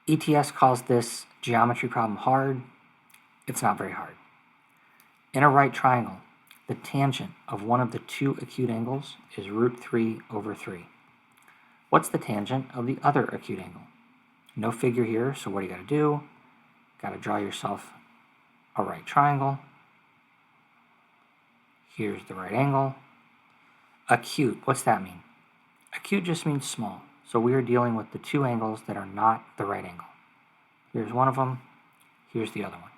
ETS calls this geometry problem hard. It's not very hard. In a right triangle, the tangent of one of the two acute angles is root 3 over 3. What's the tangent of the other acute angle? No figure here, so what do you got to do? Got to draw yourself a right triangle. Here's the right angle. Acute, what's that mean? Acute just means small, so we are dealing with the two angles that are not the right angle. Here's one of them, here's the other one.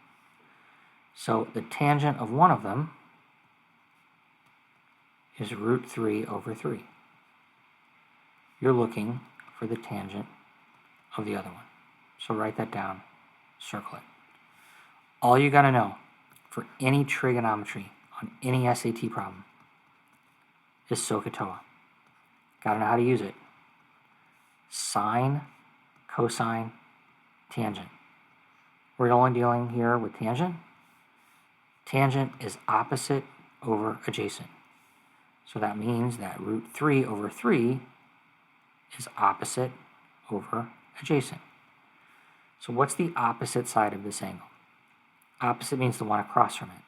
So the tangent of one of them is root 3 over 3. You're looking for the tangent of the other one. So write that down, circle it. All you got to know for any trigonometry on any SAT problem is SOH CAH TOA. Got to know how to use it. Sine, cosine, tangent. We're only dealing here with tangent. Tangent is opposite over adjacent. So that means that root 3 over 3 is opposite over adjacent. So what's the opposite side of this angle? Opposite means the one across from it.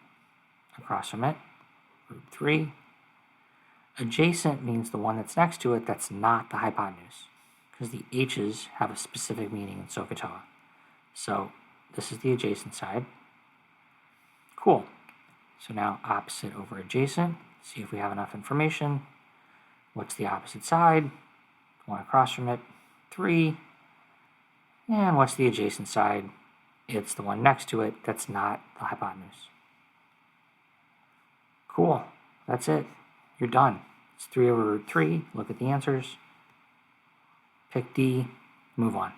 Across from it, root 3. Adjacent means the one that's next to it that's not the hypotenuse, because the h's have a specific meaning in SOH CAH TOA. So this is the adjacent side. Cool. So now opposite over adjacent. See if we have enough information. What's the opposite side? One across from it, 3. And what's the adjacent side? It's the one next to it that's not the hypotenuse. Cool. That's it. You're done. It's 3 over root 3. Look at the answers. Pick D. Move on.